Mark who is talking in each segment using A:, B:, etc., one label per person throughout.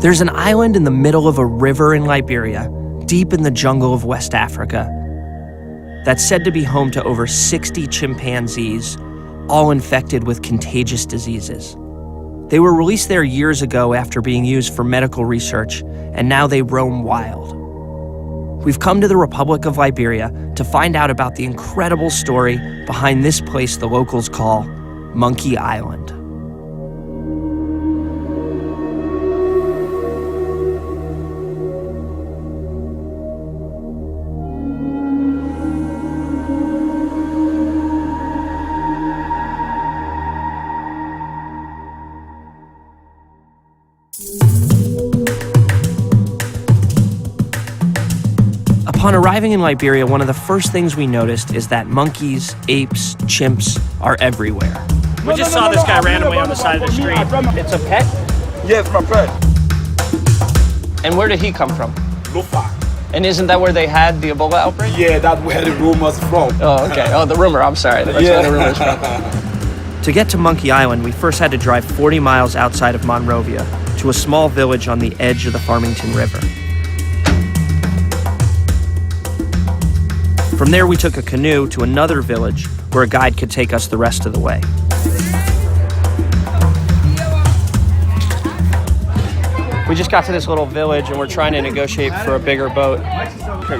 A: There's an island in the middle of a river in Liberia, deep in the jungle of West Africa, that's said to be home to over 60 chimpanzees, all infected with contagious diseases. They were released there years ago after being used for medical research, and now they roam wild. We've come to the Republic of Liberia to find out about the incredible story behind this place the locals call Monkey Island. Upon arriving in Liberia, one of the first things we noticed is that monkeys, apes, chimps are everywhere.
B: We just saw this guy randomly on the side of the street. It's a pet?
C: Yeah, it's my pet.
B: And where did he come from?
C: Lufa.
B: And isn't that where they had the Ebola outbreak?
C: Yeah, that's where the rumor's from.
B: Oh, okay. Oh, the rumor. I'm sorry. That's where the rumor's from.
A: To get to Monkey Island, we first had to drive 40 miles outside of Monrovia to a small village on the edge of the Farmington River. From there, we took a canoe to another village where a guide could take us the rest of the way.
B: We just got to this little village and we're trying to negotiate for a bigger boat.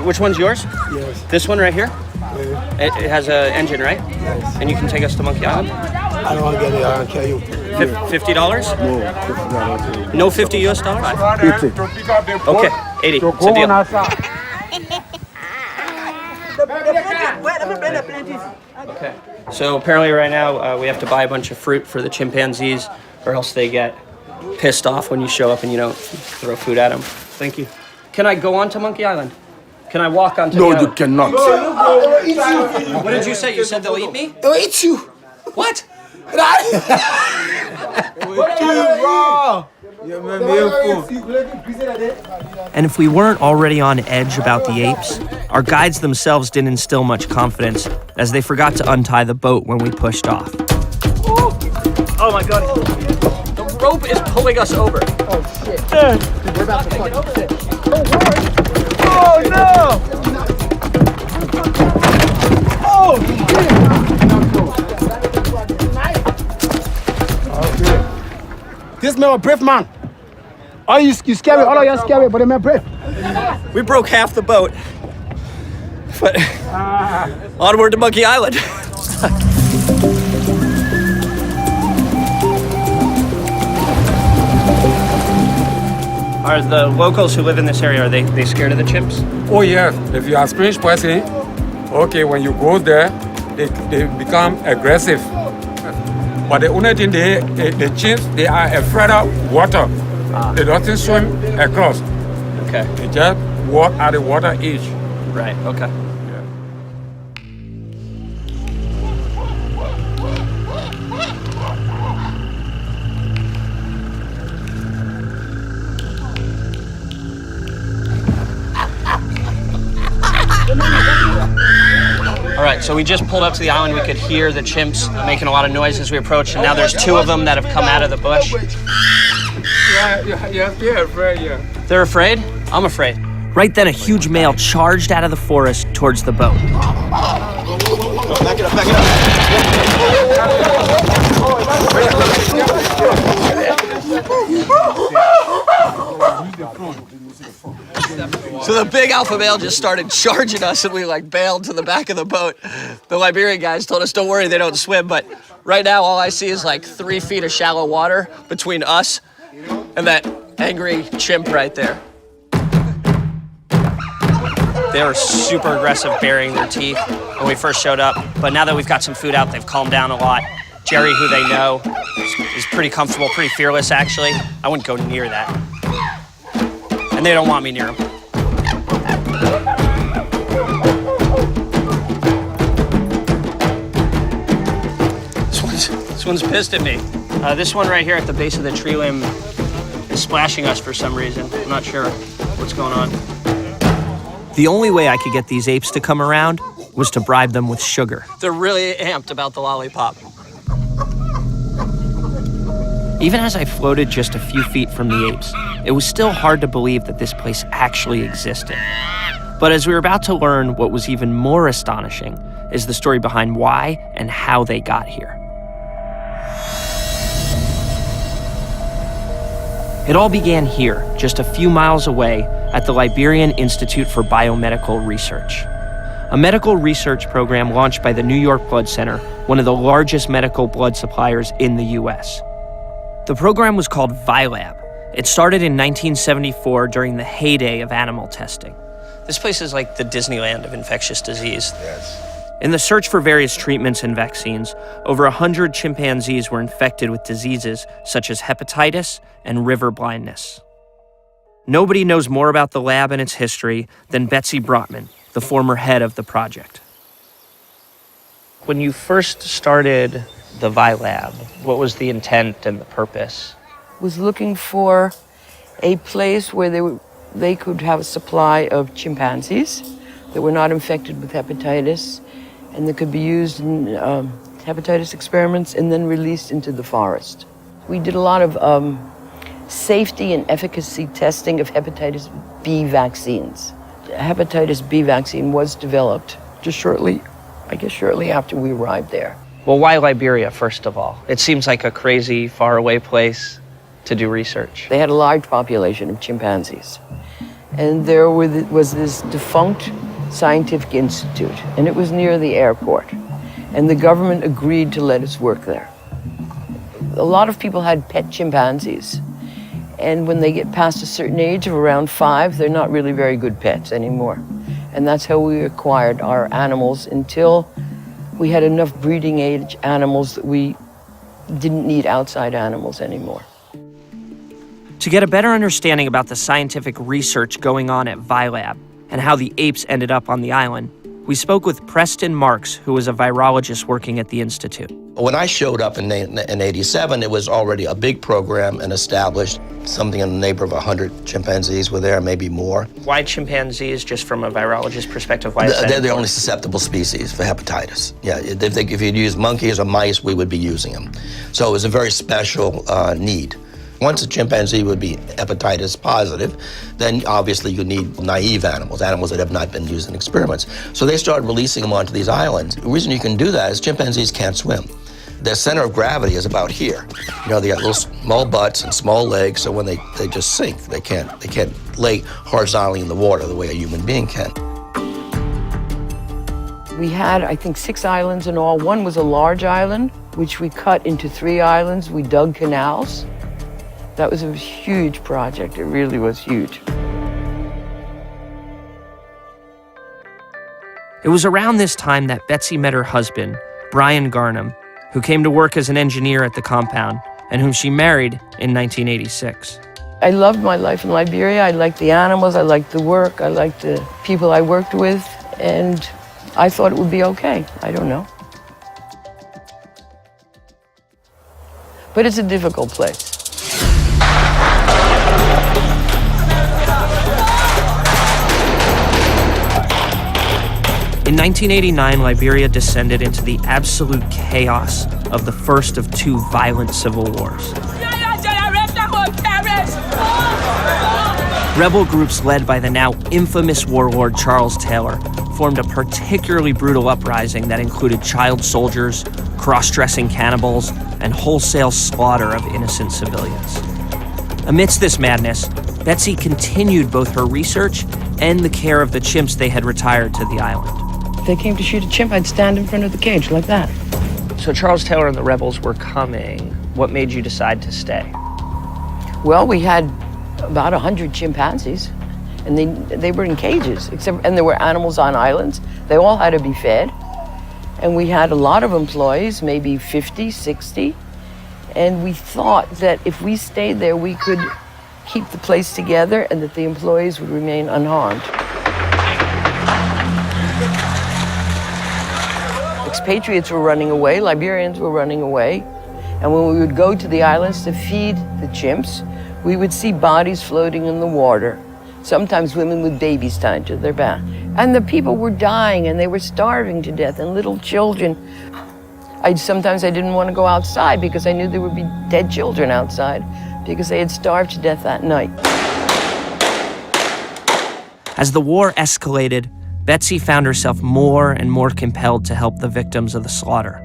B: Which one's yours?
C: Yes.
B: This one right here?
C: Yeah.
B: It has an engine, right?
C: Yes.
B: And you can take us to Monkey Island?
C: I don't want to get it. I'll kill you.
B: $50?
C: No, $50.
B: No $50 US dollars?
C: 50.
B: Okay, 80. It's a deal. Okay. So apparently right now we have to buy a bunch of fruit for the chimpanzees or else they get pissed off when you show up and you don't throw food at them. Thank you. Can I go on to Monkey Island? Can I walk onto the island?
C: No, you cannot.
B: What did you say? You said they'll eat me?
C: They'll eat you.
B: What?
A: And if we weren't already on edge about the apes, our guides themselves didn't instill much confidence as they forgot to untie the boat when we pushed off.
B: Oh my God. The rope is pulling us over.
C: Oh, shit. We're about to fuck. Don't worry. Oh, no. Oh, shit. This man a brave man. Oh, you scary. All of you scary, but the man brave.
B: We broke half the boat. But onward to Monkey Island. Are the locals who live in this area, are they scared of the chimps?
D: Oh yes, if you are a strange person, okay, when you go there, they become aggressive. But the only thing the chimps, they are afraid of water. They don't swim across.
B: Okay.
D: They just walk at the water edge.
B: Right, okay. All right, so we just pulled up to the island. We could hear the chimps making a lot of noise as we approached, and now there's two of them that have come out of the bush.
D: Yeah, they're afraid, yeah.
B: They're afraid? I'm afraid.
A: Right then, a huge male charged out of the forest towards the boat.
C: Back it up, back it
B: So the big alpha male just started charging us and we bailed to the back of the boat. The Liberian guys told us, don't worry, they don't swim. But right now, all I see is 3 feet of shallow water between us and that angry chimp right there. They were super aggressive, baring their teeth when we first showed up. But now that we've got some food out, they've calmed down a lot. Jerry, who they know, is pretty comfortable, pretty fearless, actually. I wouldn't go near that. And they don't want me near him. This one's pissed at me. This one right here at the base of the tree limb is splashing us for some reason. I'm not sure what's going on.
A: The only way I could get these apes to come around was to bribe them with sugar.
B: They're really amped about the lollipop.
A: Even as I floated just a few feet from the apes, it was still hard to believe that this place actually existed. But as we were about to learn, what was even more astonishing is the story behind why and how they got here. It all began here, just a few miles away, at the Liberian Institute for Biomedical Research, a medical research program launched by the New York Blood Center, one of the largest medical blood suppliers in the U.S. The program was called VILAB. It started in 1974 during the heyday of animal testing.
B: This place is like the Disneyland of infectious disease.
E: Yes.
A: In the search for various treatments and vaccines, over 100 chimpanzees were infected with diseases such as hepatitis and river blindness. Nobody knows more about the lab and its history than Betsy Brotman, the former head of the project.
B: When you first started the VILAB, what was the intent and the purpose?
F: Was looking for a place where they could have a supply of chimpanzees that were not infected with hepatitis and that could be used in hepatitis experiments and then released into the forest. We did a lot of safety and efficacy testing of hepatitis B vaccines. Hepatitis B vaccine was developed just shortly after we arrived there.
B: Well, why Liberia, first of all? It seems like a crazy, faraway place to do research.
F: They had a large population of chimpanzees. And there was this defunct scientific institute, and it was near the airport. And the government agreed to let us work there. A lot of people had pet chimpanzees. And when they get past a certain age of around 5, they're not really very good pets anymore. And that's how we acquired our animals until we had enough breeding age animals that we didn't need outside animals anymore.
A: To get a better understanding about the scientific research going on at VILAB and how the apes ended up on the island, we spoke with Preston Marks, who was a virologist working at the Institute.
E: When I showed up in 87, it was already a big program and established. Something in the neighborhood of 100 chimpanzees were there, maybe more.
B: Why chimpanzees, just from a virologist perspective? Why is that
E: They're the
B: important?
E: only susceptible species for hepatitis. Yeah, if you'd use monkeys or mice, we would be using them. So it was a very special need. Once a chimpanzee would be hepatitis positive, then obviously you need naive animals that have not been used in experiments. So they started releasing them onto these islands. The reason you can do that is chimpanzees can't swim. Their center of gravity is about here. You know, they got little small butts and small legs, so when they just sink, they can't lay horizontally in the water the way a human being can.
F: We had, I think, 6 islands in all. One was a large island, which we cut into 3 islands. We dug canals. That was a huge project. It really was huge.
A: It was around this time that Betsy met her husband, Brian Garnham, who came to work as an engineer at the compound and whom she married in 1986.
F: I loved my life in Liberia. I liked the animals, I liked the work, I liked the people I worked with, and I thought it would be okay. I don't know. But it's a difficult place.
A: In 1989, Liberia descended into the absolute chaos of the first of 2 violent civil wars. Rebel groups led by the now infamous warlord Charles Taylor formed a particularly brutal uprising that included child soldiers, cross-dressing cannibals, and wholesale slaughter of innocent civilians. Amidst this madness, Betsy continued both her research and the care of the chimps they had retired to the island.
F: If they came to shoot a chimp, I'd stand in front of the cage like that.
B: So Charles Taylor and the rebels were coming. What made you decide to stay?
F: Well, we had about 100 chimpanzees, and they were in cages, and there were animals on islands. They all had to be fed. And we had a lot of employees, maybe 50, 60. And we thought that if we stayed there, we could keep the place together and that the employees would remain unharmed. Expatriates were running away, Liberians were running away, and when we would go to the islands to feed the chimps, we would see bodies floating in the water, sometimes women with babies tied to their back. And the people were dying, and they were starving to death, and little children. Sometimes I didn't want to go outside because I knew there would be dead children outside. because they had starved to death that night.
A: As the war escalated, Betsy found herself more and more compelled to help the victims of the slaughter.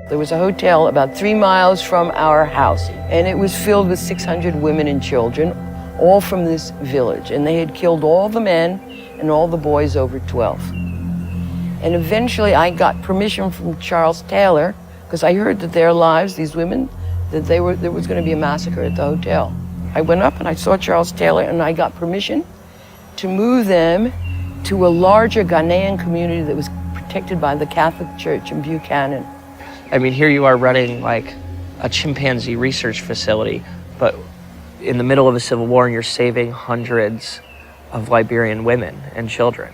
F: There was a hotel about 3 miles from our house, and it was filled with 600 women and children, all from this village. And they had killed all the men and all the boys over 12. And eventually I got permission from Charles Taylor, because I heard that their lives, these women, that there was going to be a massacre at the hotel. I went up and I saw Charles Taylor, and I got permission to move them to a larger Ghanaian community that was protected by the Catholic Church in Buchanan.
A: I mean, here you are running like a chimpanzee research facility, but in the middle of a civil war, and you're saving hundreds of Liberian women and children.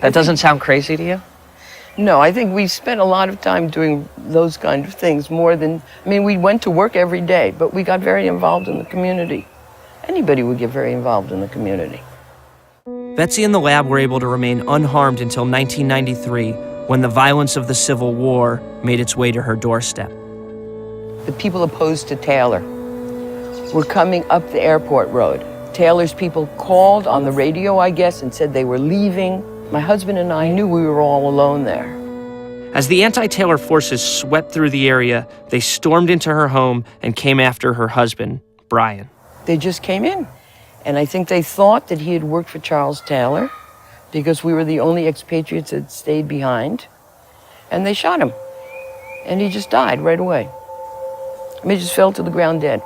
A: That doesn't sound crazy to you?
F: No, I think we spent a lot of time doing those kind of things more than, I mean, we went to work every day, but we got very involved in the community. Anybody would get very involved in the community.
A: Betsy and the lab were able to remain unharmed until 1993, when the violence of the Civil War made its way to her doorstep.
F: The people opposed to Taylor were coming up the airport road. Taylor's people called on the radio, I guess, and said they were leaving. My husband and I knew we were all alone there.
A: As the anti-Taylor forces swept through the area, they stormed into her home and came after her husband, Brian.
F: They just came in. And I think they thought that he had worked for Charles Taylor because we were the only expatriates that stayed behind. And they shot him. And he just died right away. I mean, he just fell to the ground dead.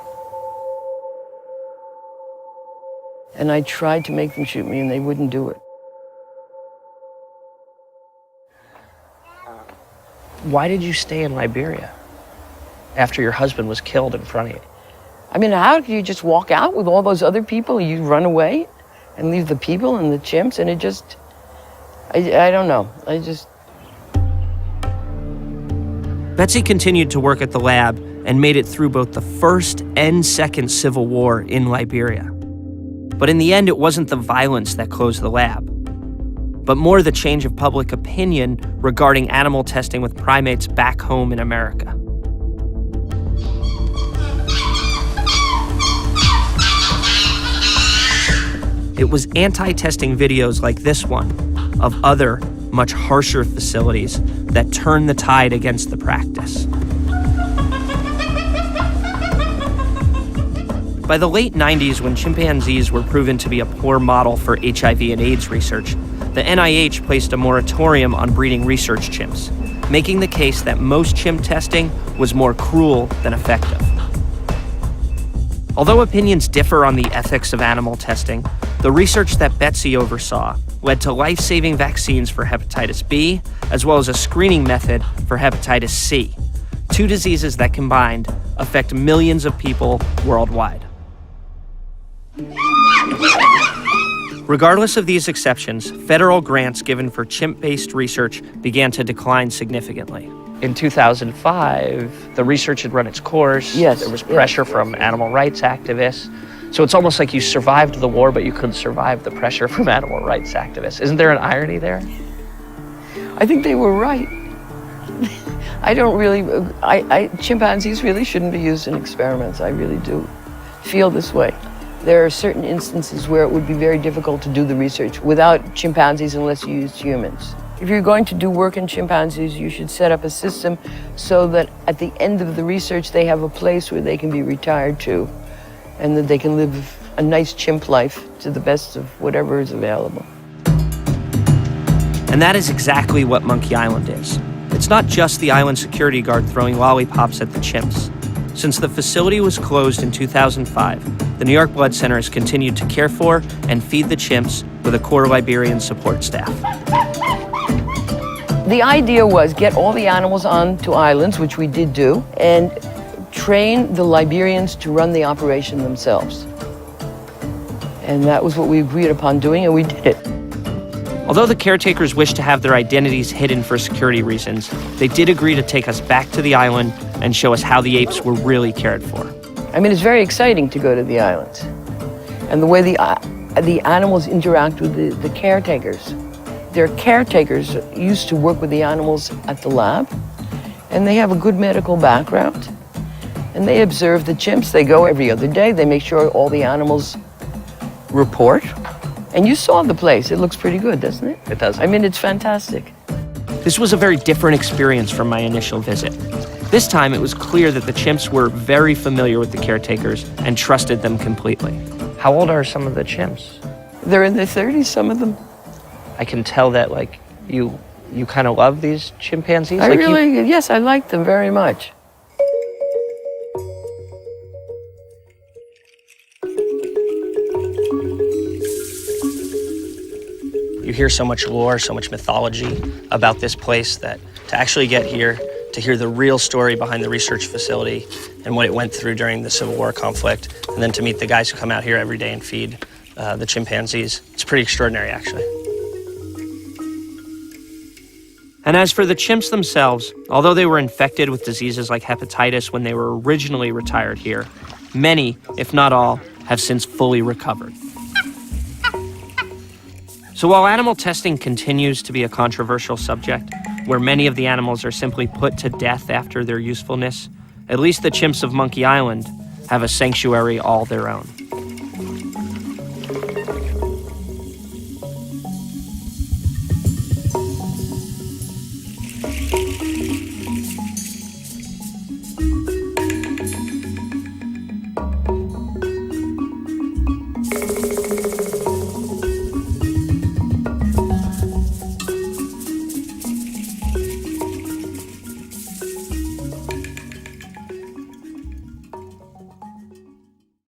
F: And I tried to make them shoot me, and they wouldn't do it.
A: Why did you stay in Liberia after your husband was killed in front of you?
F: I mean, how could you just walk out with all those other people? You run away and leave the people and the chimps, and it just, I don't know.
A: Betsy continued to work at the lab and made it through both the First and Second Civil War in Liberia. But in the end, it wasn't the violence that closed the lab, but more the change of public opinion regarding animal testing with primates back home in America. It was anti-testing videos like this one of other, much harsher facilities that turned the tide against the practice. By the late 90s, when chimpanzees were proven to be a poor model for HIV and AIDS research, the NIH placed a moratorium on breeding research chimps, making the case that most chimp testing was more cruel than effective. Although opinions differ on the ethics of animal testing, the research that Betsy oversaw led to life-saving vaccines for hepatitis B, as well as a screening method for hepatitis C, two diseases that combined affect millions of people worldwide. Regardless of these exceptions, federal grants given for chimp-based research began to decline significantly. In 2005, the research had run its course.
F: Yes.
A: There was pressure from animal rights activists. So it's almost like you survived the war, but you couldn't survive the pressure from animal rights activists. Isn't there an irony there?
F: I think they were right. Chimpanzees really shouldn't be used in experiments. I really do feel this way. There are certain instances where it would be very difficult to do the research without chimpanzees unless you used humans. If you're going to do work in chimpanzees, you should set up a system so that at the end of the research, they have a place where they can be retired to and that they can live a nice chimp life to the best of whatever is available.
A: And that is exactly what Monkey Island is. It's not just the island security guard throwing lollipops at the chimps. Since the facility was closed in 2005, the New York Blood Center has continued to care for and feed the chimps with a core Liberian support staff.
F: The idea was get all the animals onto islands, which we did do, and train the Liberians to run the operation themselves. And that was what we agreed upon doing, and we did it.
A: Although the caretakers wished to have their identities hidden for security reasons, they did agree to take us back to the island and show us how the apes were really cared for.
F: I mean, it's very exciting to go to the islands. And the way the animals interact with the caretakers. Their caretakers used to work with the animals at the lab, and they have a good medical background. And they observe the chimps. They go every other day. They make sure all the animals report. And you saw the place. It looks pretty good, doesn't it?
B: It does.
F: I mean, it's fantastic.
A: This was a very different experience from my initial visit. This time, it was clear that the chimps were very familiar with the caretakers and trusted them completely. How old are some of the chimps?
F: They're in their 30s, some of them.
A: I can tell that, like, you kind of love these chimpanzees.
F: Yes, I like them very much.
A: You hear so much lore, so much mythology about this place that to actually get here, to hear the real story behind the research facility and what it went through during the Civil War conflict, and then to meet the guys who come out here every day and feed the chimpanzees, it's pretty extraordinary, actually. And as for the chimps themselves, although they were infected with diseases like hepatitis when they were originally retired here, many, if not all, have since fully recovered. So while animal testing continues to be a controversial subject, where many of the animals are simply put to death after their usefulness, at least the chimps of Monkey Island have a sanctuary all their own.